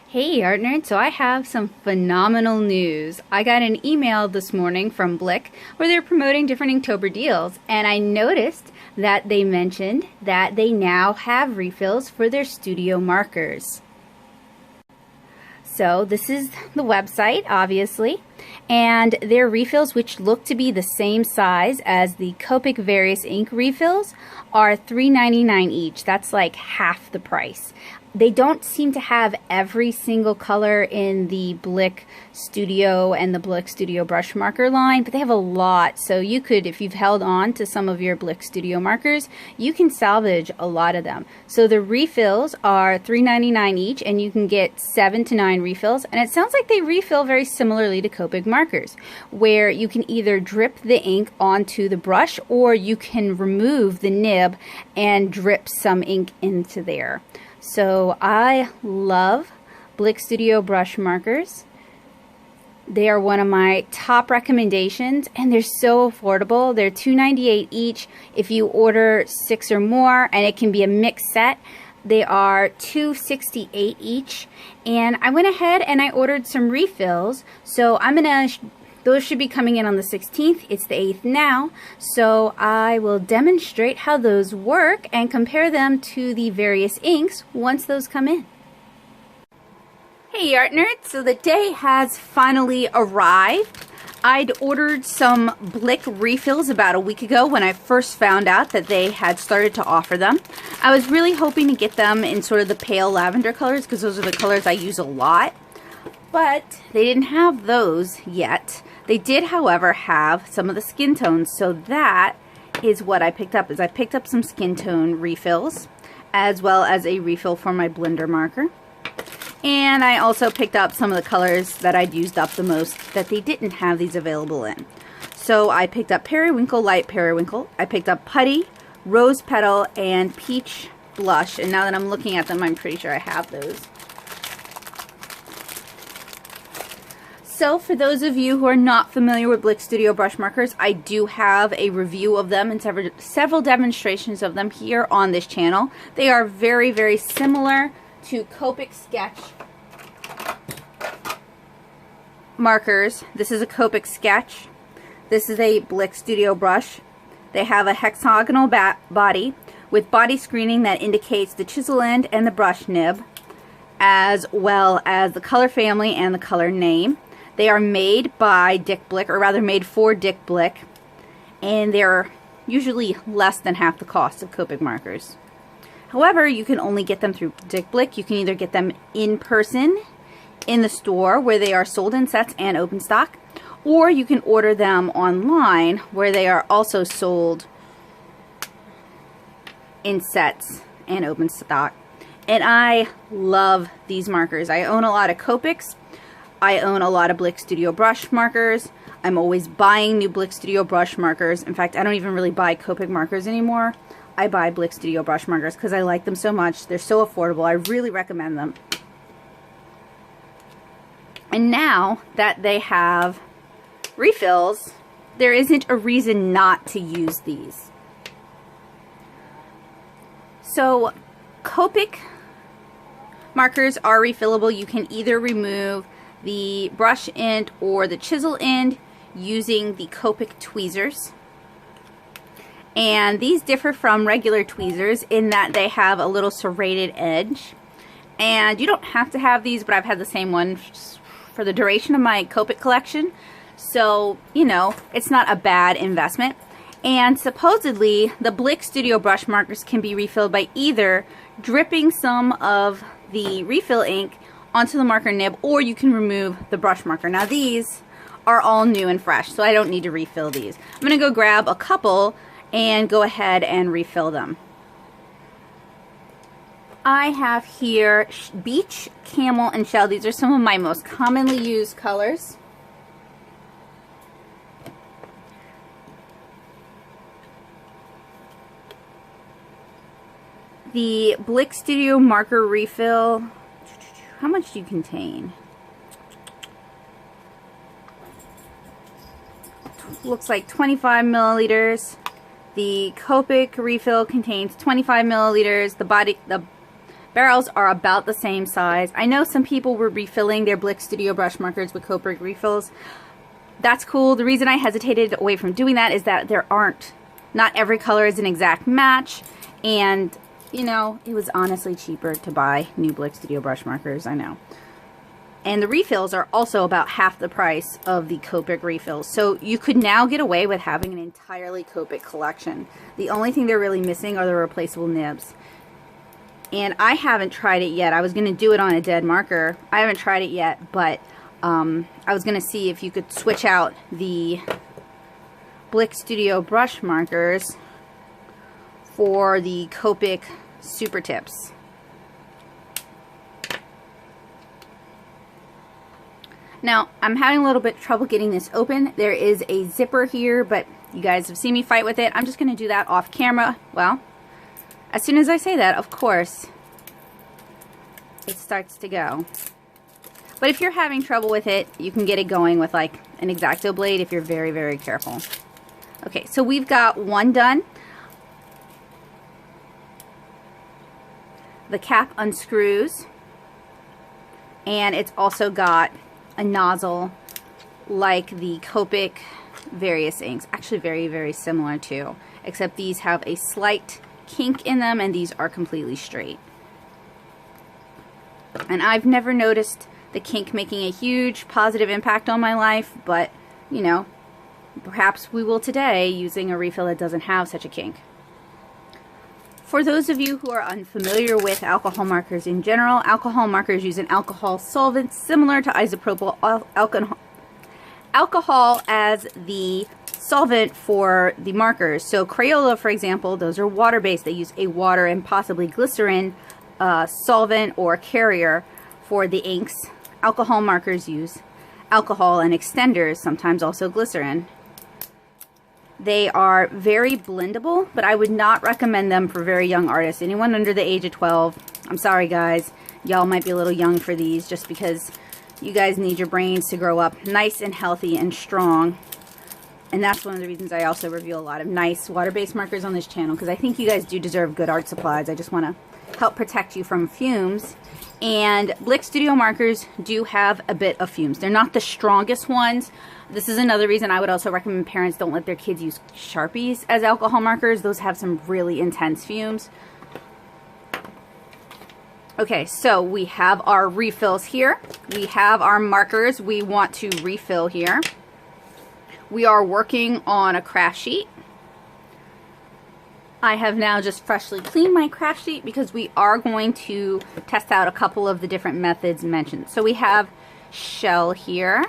Hey Art Nerd, so I have some phenomenal news. I got an email this morning from Blick where they're promoting different Inktober deals, and I noticed that they mentioned that they now have refills for their studio markers. So this is the website, obviously, and their refills, which look to be the same size as the Copic Various Ink refills, are $3.99 each. That's like half the price. They don't seem to have every single color in the Blick Studio and the Blick Studio Brush Marker line, but they have a lot. So you could, if you've held on to some of your Blick Studio markers, you can salvage a lot of them. So the refills are $3.99 each, and you can get 7 to 9 refills. And it sounds like they refill very similarly to Copic markers, where you can either drip the ink onto the brush, or you can remove the nib and drip some ink into there. So I love Blick Studio Brush Markers. They are one of my top recommendations, and they're so affordable. They're $2.98 each if you order 6 or more, and it can be a mixed set. They are $2.68 each, and I went ahead and I ordered some refills. So those should be coming in on the 16th. It's the 8th now, so I will demonstrate how those work and compare them to the various inks once those come in. Hey Art Nerds, so the day has finally arrived. I'd ordered some Blick refills about a week ago when I first found out that they had started to offer them. I was really hoping to get them in sort of the pale lavender colors because those are the colors I use a lot, but they didn't have those yet. They did, however, have some of the skin tones, so that is what I picked up. I picked up some skin tone refills, as well as a refill for my blender marker. And I also picked up some of the colors that I'd used up the most that they didn't have these available in. So I picked up Periwinkle, Light Periwinkle. I picked up Putty, Rose Petal, and Peach Blush. And now that I'm looking at them, I'm pretty sure I have those. So for those of you who are not familiar with Blick Studio Brush Markers, I do have a review of them and several demonstrations of them here on this channel. They are very, very similar to Copic Sketch markers. This is a Copic Sketch. This is a Blick Studio brush. They have a hexagonal body with body screening that indicates the chisel end and the brush nib, as well as the color family and the color name. They are made by Dick Blick, or rather made for Dick Blick, and they're usually less than half the cost of Copic markers. However, you can only get them through Dick Blick. You can either get them in person in the store where they are sold in sets and open stock, or you can order them online where they are also sold in sets and open stock. And I love these markers. I own a lot of Copics. I own a lot of Blick Studio Brush Markers. I'm always buying new Blick Studio Brush Markers. In fact, I don't even really buy Copic markers anymore. I buy Blick Studio Brush Markers because I like them so much. They're so affordable. I really recommend them. And now that they have refills, there isn't a reason not to use these. So Copic markers are refillable. You can either remove the brush end or the chisel end using the Copic tweezers. And these differ from regular tweezers in that they have a little serrated edge. And you don't have to have these, but I've had the same one for the duration of my Copic collection. So, you know, it's not a bad investment. And supposedly, the Blick Studio Brush Markers can be refilled by either dripping some of the refill ink onto the marker nib, or you can remove the brush marker. Now these are all new and fresh, so I don't need to refill these. I'm going to go grab a couple and go ahead and refill them. I have here Beach, Camel, and Shell. These are some of my most commonly used colors. The Blick Studio Marker Refill, how much do you contain? Looks like 25 milliliters. The Copic refill contains 25 milliliters. The barrels are about the same size. I know some people were refilling their Blick Studio Brush Markers with Copic refills. That's cool. The reason I hesitated away from doing that is that not every color is an exact match, and you know, it was honestly cheaper to buy new Blick Studio Brush Markers, I know. And the refills are also about half the price of the Copic refills. So you could now get away with having an entirely Copic collection. The only thing they're really missing are the replaceable nibs. And I haven't tried it yet. I was going to do it on a dead marker. I haven't tried it yet, but I was going to see if you could switch out the Blick Studio Brush Markers for the Copic Super Tips. Now, I'm having a little bit of trouble getting this open. There is a zipper here, but you guys have seen me fight with it. I'm just going to do that off camera. Well, as soon as I say that, of course, it starts to go. But if you're having trouble with it, you can get it going with like an X-Acto blade if you're very, very careful. Okay, so we've got one done. The cap unscrews, and it's also got a nozzle like the Copic various inks. Actually very, very similar too, except these have a slight kink in them and these are completely straight. And I've never noticed the kink making a huge positive impact on my life, but you know, perhaps we will today using a refill that doesn't have such a kink. For those of you who are unfamiliar with alcohol markers in general, alcohol markers use an alcohol solvent similar to isopropyl alcohol as the solvent for the markers. So Crayola, for example, those are water-based. They use a water and possibly glycerin solvent or carrier for the inks. Alcohol markers use alcohol and extenders, sometimes also glycerin. They are very blendable, but I would not recommend them for very young artists. Anyone under the age of 12, I'm sorry guys, y'all might be a little young for these just because you guys need your brains to grow up nice and healthy and strong. And that's one of the reasons I also review a lot of nice water-based markers on this channel, because I think you guys do deserve good art supplies. I just want to help protect you from fumes. And Blick Studio markers do have a bit of fumes. They're not the strongest ones. This is another reason I would also recommend parents don't let their kids use Sharpies as alcohol markers. Those have some really intense fumes. Okay, so we have our refills here. We have our markers we want to refill here. We are working on a craft sheet. I have now just freshly cleaned my craft sheet because we are going to test out a couple of the different methods mentioned. So we have shell here.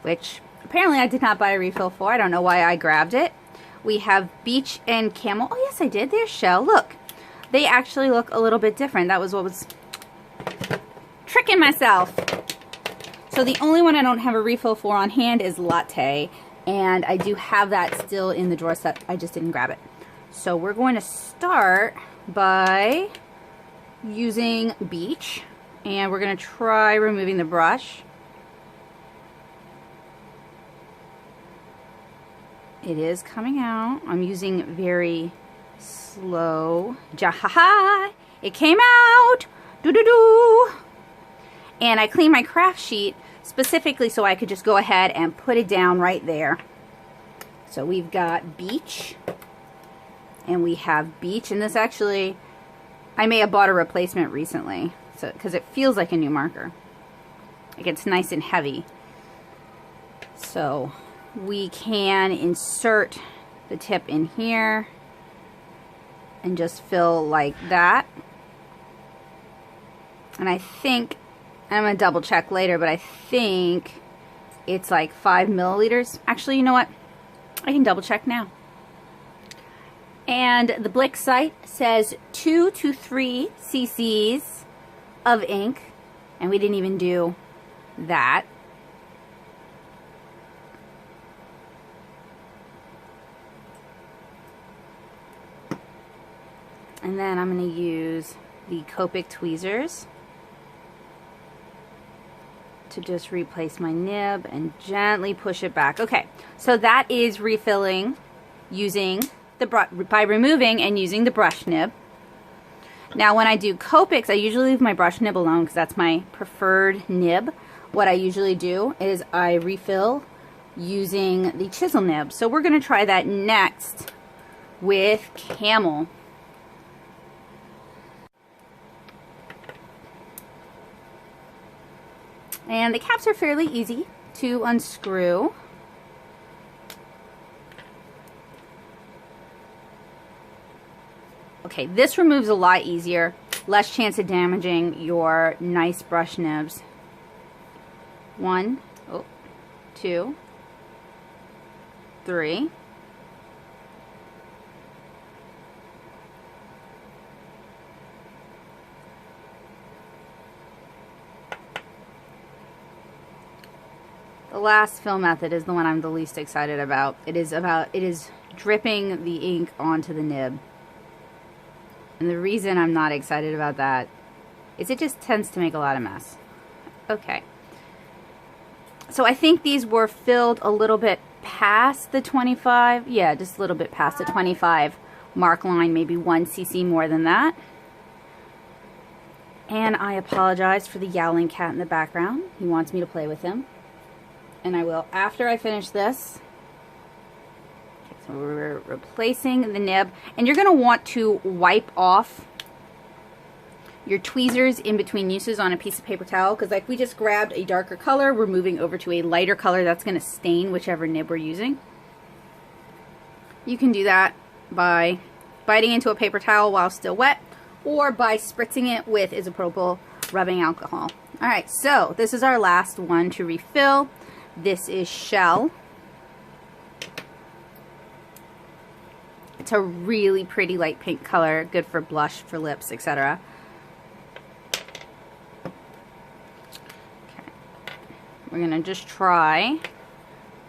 Which apparently I did not buy a refill for. I don't know why I grabbed it. We have beach and camel. Oh yes, I did. There's shell. Look. They actually look a little bit different. That was what was tricking myself. So the only one I don't have a refill for on hand is latte. And I do have that still in the drawer set. I just didn't grab it. So we're going to start by using beach. And we're going to try removing the brush. It is coming out. I'm using very slow. Jahaha! It came out! Doo-doo-doo! And I cleaned my craft sheet specifically so I could just go ahead and put it down right there. So we've got beach. And we have beach. And this actually, I may have bought a replacement recently. So, because it feels like a new marker. Like it's nice and heavy. So we can insert the tip in here and just fill like that. And I think, I'm going to double check later, but I think it's like 5 milliliters. Actually, you know what? I can double check now. And the Blick site says 2 to 3 cc's of ink. And we didn't even do that. And then I'm going to use the Copic tweezers to just replace my nib and gently push it back. Okay, so that is refilling using by removing and using the brush nib. Now when I do Copics, I usually leave my brush nib alone because that's my preferred nib. What I usually do is I refill using the chisel nib. So we're going to try that next with Camel. And the caps are fairly easy to unscrew. Okay, this removes a lot easier, less chance of damaging your nice brush nibs. 1, 2, 3. The last fill method is the one I'm the least excited about. It is dripping the ink onto the nib. And the reason I'm not excited about that is it just tends to make a lot of mess. Okay. So I think these were filled a little bit past the 25. Yeah, just a little bit past the 25 mark line, maybe 1 cc more than that. And I apologize for the yowling cat in the background. He wants me to play with him. And I will after I finish this. So we're replacing the nib, and you're going to want to wipe off your tweezers in between uses on a piece of paper towel, because like we just grabbed a darker color, we're moving over to a lighter color that's going to stain whichever nib we're using. You can do that by biting into a paper towel while still wet, or by spritzing it with isopropyl rubbing alcohol. Alright, so this is our last one to refill. This is Shell. It's a really pretty light pink color, good for blush, for lips, etc. Okay. We're going to just try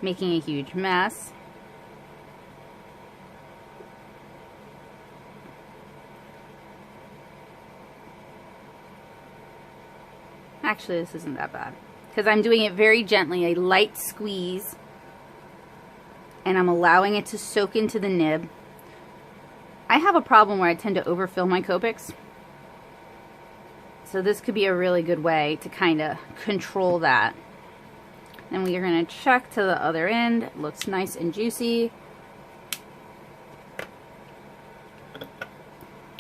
making a huge mess. Actually, this isn't that bad, because I'm doing it very gently, a light squeeze, and I'm allowing it to soak into the nib. I have a problem where I tend to overfill my Copics, so this could be a really good way to kind of control that. And we are going to check to the other end. It looks nice and juicy.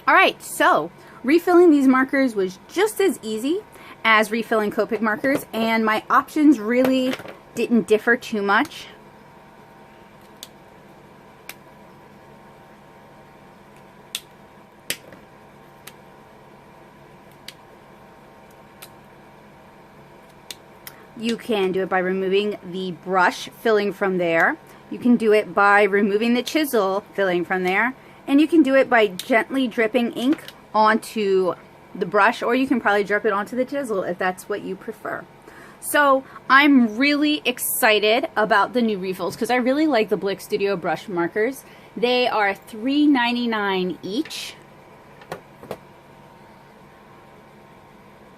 Alright, so refilling these markers was just as easy as refilling Copic markers, and my options really didn't differ too much. You can do it by removing the brush, filling from there. You can do it by removing the chisel, filling from there. And you can do it by gently dripping ink onto the brush, or you can probably drip it onto the chisel if that's what you prefer. So I'm really excited about the new refills because I really like the Blick Studio Brush Markers. They are $3.99 each.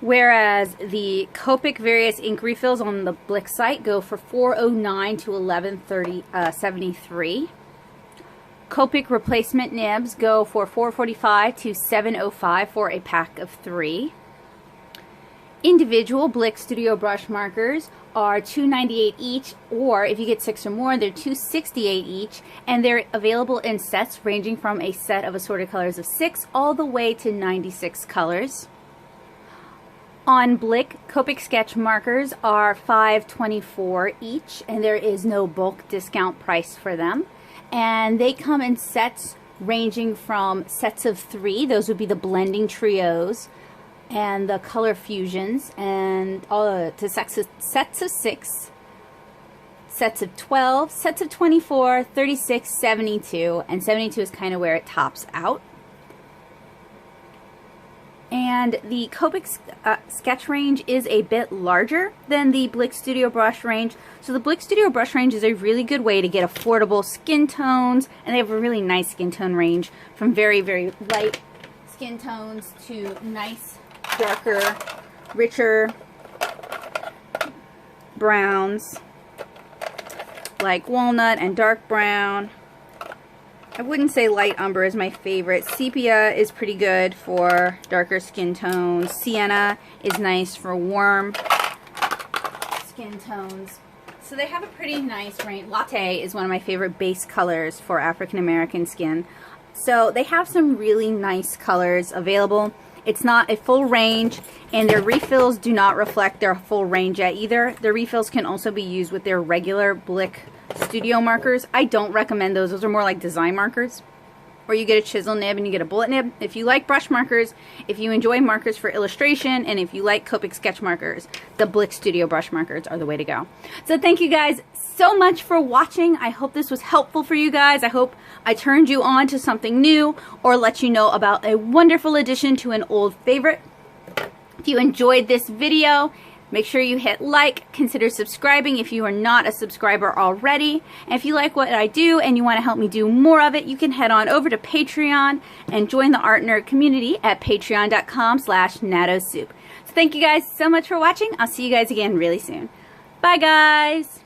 Whereas the Copic various ink refills on the Blick site go for $4.09 to $11.73. Copic replacement nibs go for $4.45 to $7.05 for a pack of 3. Individual Blick Studio Brush Markers are $2.98 each, or if you get 6 or more, they're $2.68 each, and they're available in sets ranging from a set of assorted colors of 6 all the way to 96 colors. On Blick, Copic sketch markers are $5.24 each, and there is no bulk discount price for them. And they come in sets ranging from sets of 3, those would be the blending trios, and the color fusions, and all to sets of 6, sets of 12, sets of 24, 36, 72, and 72 is kind of where it tops out. And the Copic sketch range is a bit larger than the Blick Studio Brush range. So the Blick Studio Brush range is a really good way to get affordable skin tones, and they have a really nice skin tone range from very, very light skin tones to nice, darker, richer browns like walnut and dark brown, I wouldn't say light umber is my favorite. Sepia is pretty good for darker skin tones. Sienna is nice for warm skin tones. So they have a pretty nice range. Latte is one of my favorite base colors for African American skin. So they have some really nice colors available. It's not a full range, and their refills do not reflect their full range yet either. Their refills can also be used with their regular Blick Studio markers. I don't recommend those. Those are more like design markers. Or you get a chisel nib and you get a bullet nib. If you like brush markers, if you enjoy markers for illustration, and if you like Copic sketch markers, the Blick Studio Brush Markers are the way to go. So thank you guys so much for watching. I hope this was helpful for you guys. I hope I turned you on to something new or let you know about a wonderful addition to an old favorite. If you enjoyed this video, make sure you hit like, consider subscribing if you are not a subscriber already. And if you like what I do and you want to help me do more of it, you can head on over to Patreon and join the Art Nerd community at patreon.com/nattosoup. So thank you guys so much for watching. I'll see you guys again really soon. Bye guys!